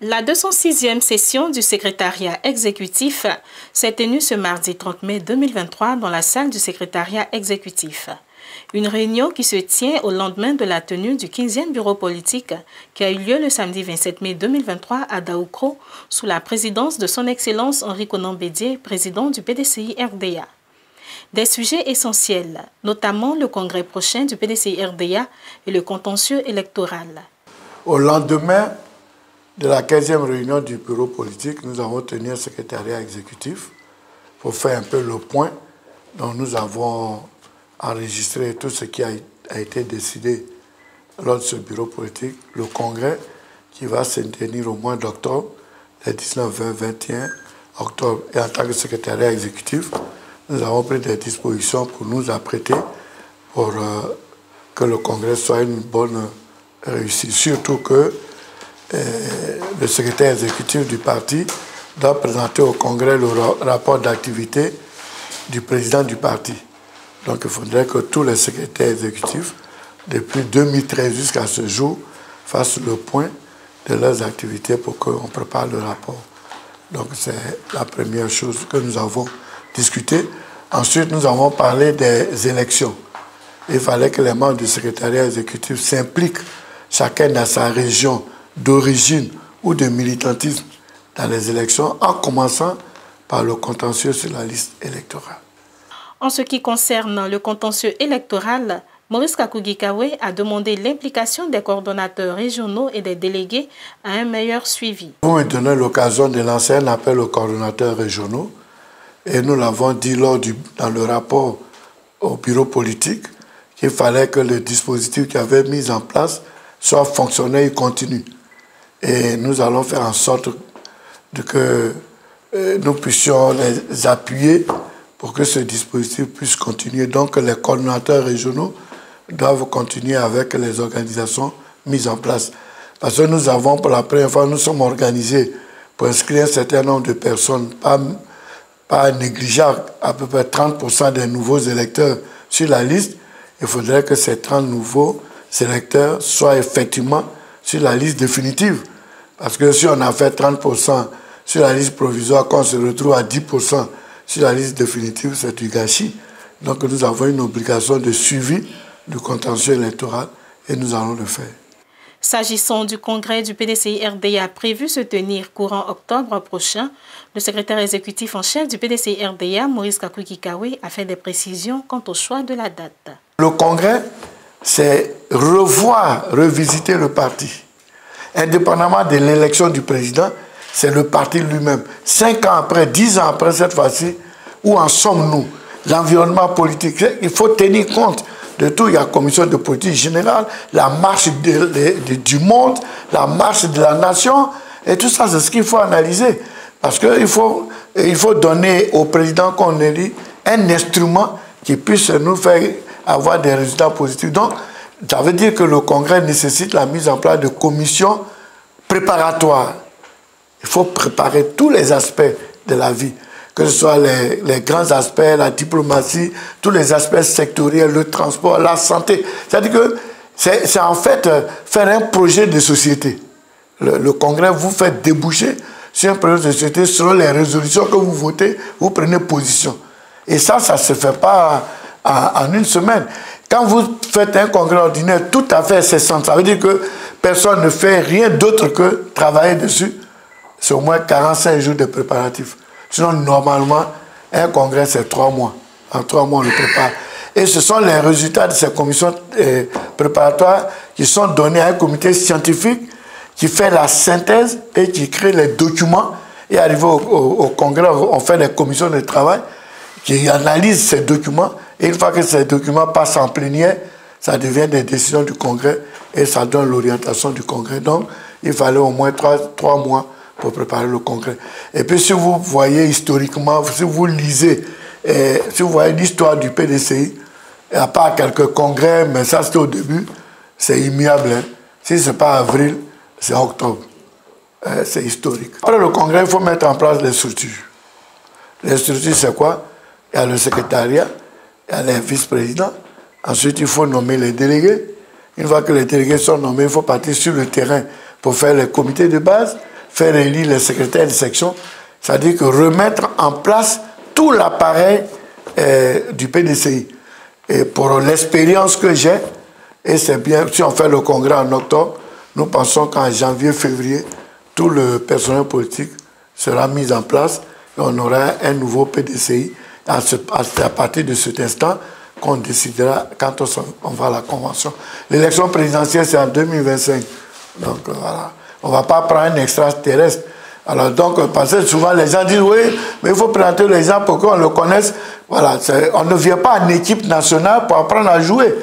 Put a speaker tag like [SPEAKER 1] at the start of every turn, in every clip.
[SPEAKER 1] La 206e session du secrétariat exécutif s'est tenue ce mardi 30 mai 2023 dans la salle du secrétariat exécutif. Une réunion qui se tient au lendemain de la tenue du 15e bureau politique qui a eu lieu le samedi 27 mai 2023 à Daoukro sous la présidence de son Excellence Henri Konan Bédié, président du PDCI RDA. Des sujets essentiels, notamment le congrès prochain du PDCI RDA et le contentieux électoral.
[SPEAKER 2] Au lendemain de la 15e réunion du bureau politique, nous avons tenu un secrétariat exécutif pour faire un peu le point dont nous avons enregistré tout ce qui a été décidé lors de ce bureau politique, le congrès qui va se tenir au mois d'octobre, les 19, 20, 21 octobre. Et en tant que secrétariat exécutif, nous avons pris des dispositions pour nous apprêter pour que le congrès soit une bonne réussite. Surtout que le secrétaire exécutif du parti doit présenter au congrès le rapport d'activité du président du parti. Donc il faudrait que tous les secrétaires exécutifs, depuis 2013 jusqu'à ce jour, fassent le point de leurs activités pour qu'on prépare le rapport. Donc c'est la première chose que nous avons discutée. Ensuite, nous avons parlé des élections. Il fallait que les membres du secrétariat exécutif s'impliquent, chacun dans sa région d'origine ou de militantisme dans les élections, en commençant par le contentieux sur la liste électorale.
[SPEAKER 1] En ce qui concerne le contentieux électoral, Maurice Kakougikawe a demandé l'implication des coordonnateurs régionaux et des délégués à un meilleur suivi.
[SPEAKER 2] Vous me donnez l'occasion de lancer un appel aux coordonnateurs régionaux et nous l'avons dit dans le rapport au bureau politique qu'il fallait que le dispositif qui avait mis en place soit fonctionnel et continu. Et nous allons faire en sorte que nous puissions les appuyer pour que ce dispositif puisse continuer. Donc les coordonnateurs régionaux doivent continuer avec les organisations mises en place. Parce que nous avons, pour la première fois, nous sommes organisés pour inscrire un certain nombre de personnes, pas négligeable, à peu près 30% des nouveaux électeurs sur la liste. Il faudrait que ces 30 nouveaux électeurs soient effectivement sur la liste définitive. Parce que si on a fait 30% sur la liste provisoire, quand on se retrouve à 10% sur la liste définitive, c'est du gâchis. Donc nous avons une obligation de suivi du contentieux électoral et nous allons le faire.
[SPEAKER 1] S'agissant du congrès du PDCI RDA prévu se tenir courant octobre prochain, le secrétaire exécutif en chef du PDCI RDA, Maurice Kakougikawe, a fait des précisions quant au choix de la date.
[SPEAKER 2] Le congrès, c'est revisiter le parti. Indépendamment de l'élection du président, c'est le parti lui-même. 5 ans après, 10 ans après cette fois-ci, où en sommes-nous? L'environnement politique, il faut tenir compte de tout. Il y a la commission de politique générale, la marche du monde, la marche de la nation, et tout ça, c'est ce qu'il faut analyser. Parce qu'il faut donner au président qu'on élit un instrument qui puisse nous faire avoir des résultats positifs. Donc, ça veut dire que le congrès nécessite la mise en place de commissions préparatoires. Il faut préparer tous les aspects de la vie, que ce soit les grands aspects, la diplomatie, tous les aspects sectoriels, le transport, la santé. C'est-à-dire que c'est en fait faire un projet de société. Le congrès vous fait déboucher sur un projet de société selon les résolutions que vous votez, vous prenez position. Et ça ne se fait pas en une semaine. Quand vous faites un congrès ordinaire tout à fait incessant, ça veut dire que personne ne fait rien d'autre que travailler dessus. C'est au moins 45 jours de préparatifs. Sinon, normalement, un congrès, c'est 3 mois. En 3 mois, on le prépare. Et ce sont les résultats de ces commissions préparatoires qui sont donnés à un comité scientifique qui fait la synthèse et qui crée les documents. Et arrivé au congrès, on fait des commissions de travail qui analysent ces documents. Et une fois que ces documents passent en plénière, ça devient des décisions du congrès et ça donne l'orientation du congrès. Donc, il fallait au moins 3 mois pour préparer le congrès. Et puis, si vous voyez historiquement, si vous lisez, si vous voyez l'histoire du PDCI, à part quelques congrès, mais ça c'était au début, c'est immuable. Hein. Si ce n'est pas avril, c'est octobre. C'est historique. Après le congrès, il faut mettre en place les structures. Les structures, c'est quoi? Il y a le secrétariat, il y a les vice-présidents. Ensuite, il faut nommer les délégués. Une fois que les délégués sont nommés, il faut partir sur le terrain pour faire les comités de base, faire élire les secrétaires de section, c'est-à-dire que remettre en place tout l'appareil du PDCI. Et pour l'expérience que j'ai, et c'est bien, si on fait le congrès en octobre, nous pensons qu'en janvier, février, tout le personnel politique sera mis en place et on aura un nouveau PDCI. À partir de cet instant qu'on décidera quand on va à la convention. L'élection présidentielle, c'est en 2025. Donc voilà, on ne va pas prendre un extraterrestre. Alors donc, parce que souvent les gens disent, oui, mais il faut présenter les gens pour qu'on le connaisse. Voilà, on ne vient pas en équipe nationale pour apprendre à jouer.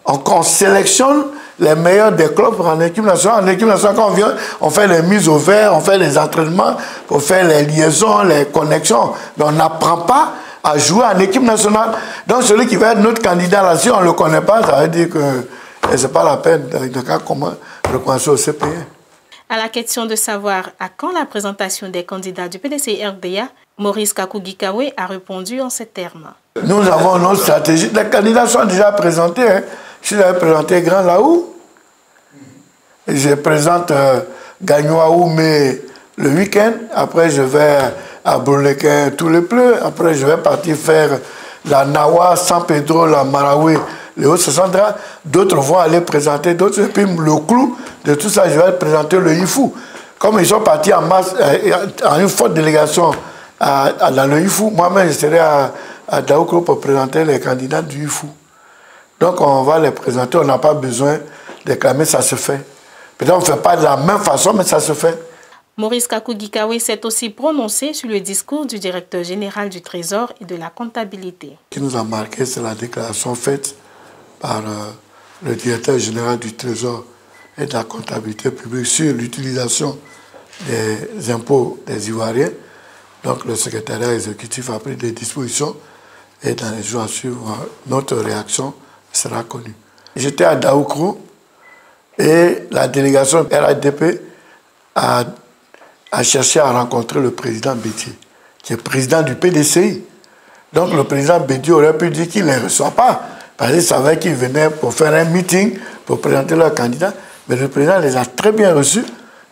[SPEAKER 2] On sélectionne les meilleurs des clubs en équipe nationale. En équipe nationale, quand on vient, on fait les mises au vert, on fait les entraînements, on fait les liaisons, les connexions. Mais on n'apprend pas à jouer en équipe nationale. Donc celui qui va être notre candidat là, si on ne le connaît pas, ça veut dire que ce n'est pas la peine de cas comment reconnaître au CPE.
[SPEAKER 1] À la question de savoir à quand la présentation des candidats du PDCI-RDA, Maurice Kakou-Gikawe a répondu en ces termes.
[SPEAKER 2] Nous avons notre stratégie. Les candidats sont déjà présentés. Hein. Je l'avais présenté Grand Laou. Je présente Gagnoaou, mais le week-end. Après, je vais à Brulequin tous les pleurs. Après, je vais partir faire la Nawa, San Pedro, la Marawi, les Hauts-Sandra. D'autres vont aller présenter d'autres. Et puis, le clou de tout ça, je vais présenter le IFU. Comme ils sont partis en masse, en une forte délégation dans le IFU, moi-même, je serai à Daoukro pour présenter les candidats du IFU. Donc, on va les présenter. On n'a pas besoin de clamer, ça se fait. Peut-être on ne fait pas de la même façon, mais ça se fait.
[SPEAKER 1] Maurice Kakou-Gikawe s'est aussi prononcé sur le discours du directeur général du Trésor et de la comptabilité.
[SPEAKER 2] Ce qui nous a marqué, c'est la déclaration faite par le directeur général du Trésor et de la comptabilité publique sur l'utilisation des impôts des Ivoiriens. Donc le secrétariat exécutif a pris des dispositions et dans les jours à suivre, notre réaction sera connue. J'étais à Daoukro et la délégation RADP a cherché à rencontrer le président Bédié, qui est président du PDCI. Donc le président Bédié aurait pu dire qu'il ne les reçoit pas, parce qu'il savait qu'ils venaient pour faire un meeting, pour présenter leur candidat. Mais le président les a très bien reçus.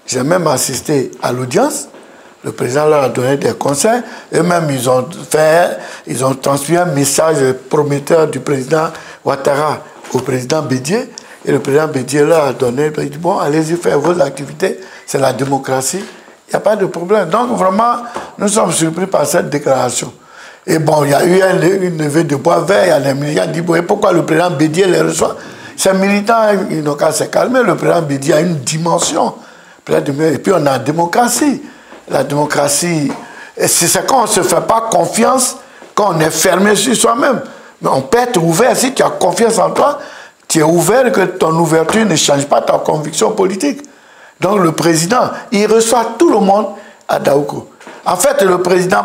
[SPEAKER 2] J'ai même assisté à l'audience. Le président leur a donné des conseils. Eux-mêmes, ils ont transmis un message prometteur du président Ouattara au président Bédié. Et le président Bédié leur a donné, il dit, bon, allez-y faire vos activités, c'est la démocratie, il n'y a pas de problème. Donc vraiment, nous sommes surpris par cette déclaration. Et bon, il y a eu une levée de bois vert, il y a des militants qui disent, bon, pourquoi le président Bédié les reçoit? Ces militants, ils n'ont qu'à se calmer, le président Bédié a une dimension. Et puis on a la démocratie. La démocratie, c'est quand on ne se fait pas confiance, quand on est fermé sur soi-même. Mais on peut être ouvert. Si tu as confiance en toi, tu es ouvert et que ton ouverture ne change pas ta conviction politique. Donc le président, il reçoit tout le monde à Daoukro. En fait, le président,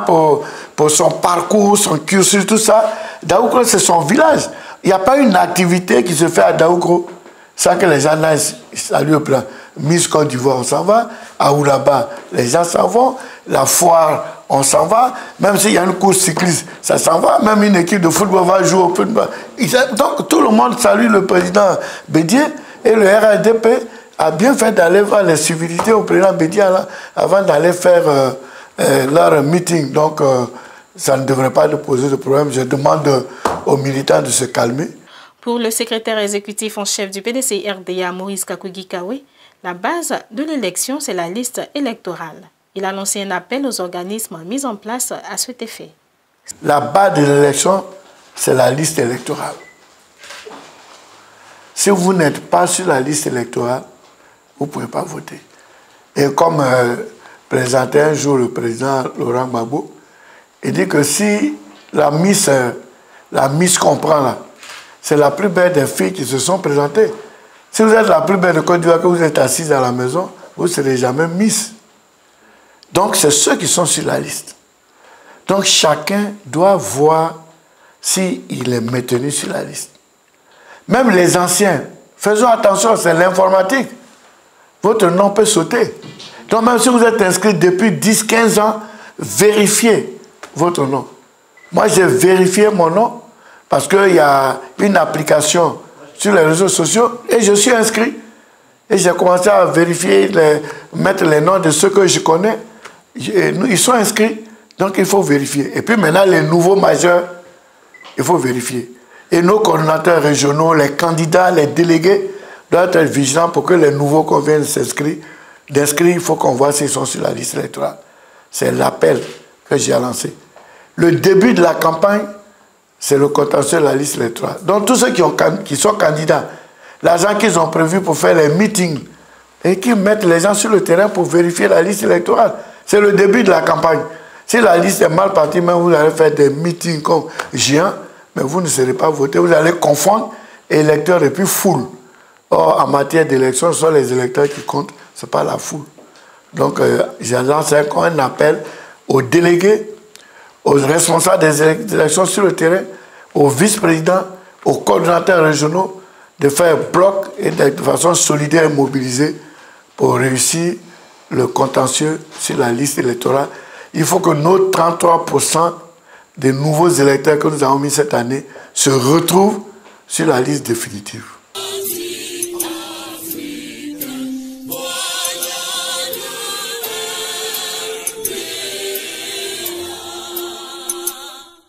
[SPEAKER 2] pour son parcours, son cursus, tout ça, Daoukro, c'est son village. Il n'y a pas une activité qui se fait à Daoukro sans que les gens n'aillent saluer au plan. Miss Côte d'Ivoire, on s'en va. À Ouraba, les gens s'en vont. La foire, on s'en va. Même s'il y a une course cycliste, ça s'en va. Même une équipe de football va jouer au football. Donc tout le monde salue le président Bédié. Et le RADP a bien fait d'aller voir les civilités au président Bédié avant d'aller faire leur meeting. Donc ça ne devrait pas poser de problème. Je demande aux militants de se calmer.
[SPEAKER 1] Pour le secrétaire exécutif en chef du PDCI-RDA, Maurice Kakou-Gikawe, la base de l'élection, c'est la liste électorale. Il a lancé un appel aux organismes mis en place à cet effet.
[SPEAKER 2] La base de l'élection, c'est la liste électorale. Si vous n'êtes pas sur la liste électorale, vous ne pouvez pas voter. Et comme présentait un jour le président Laurent Gbagbo, il dit que si la Miss qu'on prend là, c'est la plus belle des filles qui se sont présentées. Si vous êtes la plus belle de Côte d'Ivoire, que vous êtes assise à la maison, vous ne serez jamais Miss. Donc, c'est ceux qui sont sur la liste. Donc, chacun doit voir s'il est maintenu sur la liste. Même les anciens, faisons attention, c'est l'informatique. Votre nom peut sauter. Donc, même si vous êtes inscrit depuis 10-15 ans, vérifiez votre nom. Moi, j'ai vérifié mon nom parce qu'il y a une application sur les réseaux sociaux et je suis inscrit. Et j'ai commencé à vérifier, mettre les noms de ceux que je connais. Ils sont inscrits, donc il faut vérifier. Et puis maintenant, les nouveaux majeurs, il faut vérifier. Et nos coordonnateurs régionaux, les candidats, les délégués, doivent être vigilants pour que les nouveaux qu'on vient d'inscrire, il faut qu'on voit s'ils sont sur la liste électorale. C'est l'appel que j'ai lancé. Le début de la campagne, c'est le contentieux de la liste électorale. Donc tous ceux qui sont candidats, l'argent qu'ils ont prévu pour faire les meetings, et qui mettent les gens sur le terrain pour vérifier la liste électorale. C'est le début de la campagne. Si la liste est mal partie, même vous allez faire des meetings comme géants, mais vous ne serez pas voté. Vous allez confondre électeurs et puis foule. Or, en matière d'élection, ce sont les électeurs qui comptent, ce n'est pas la foule. Donc, j'ai lancé un appel aux délégués, aux responsables des élections sur le terrain, aux vice-présidents, aux coordonnateurs régionaux, de faire bloc et de façon solidaire et mobilisée pour réussir le contentieux sur la liste électorale. Il faut que nos 33% des nouveaux électeurs que nous avons mis cette année se retrouvent sur la liste définitive.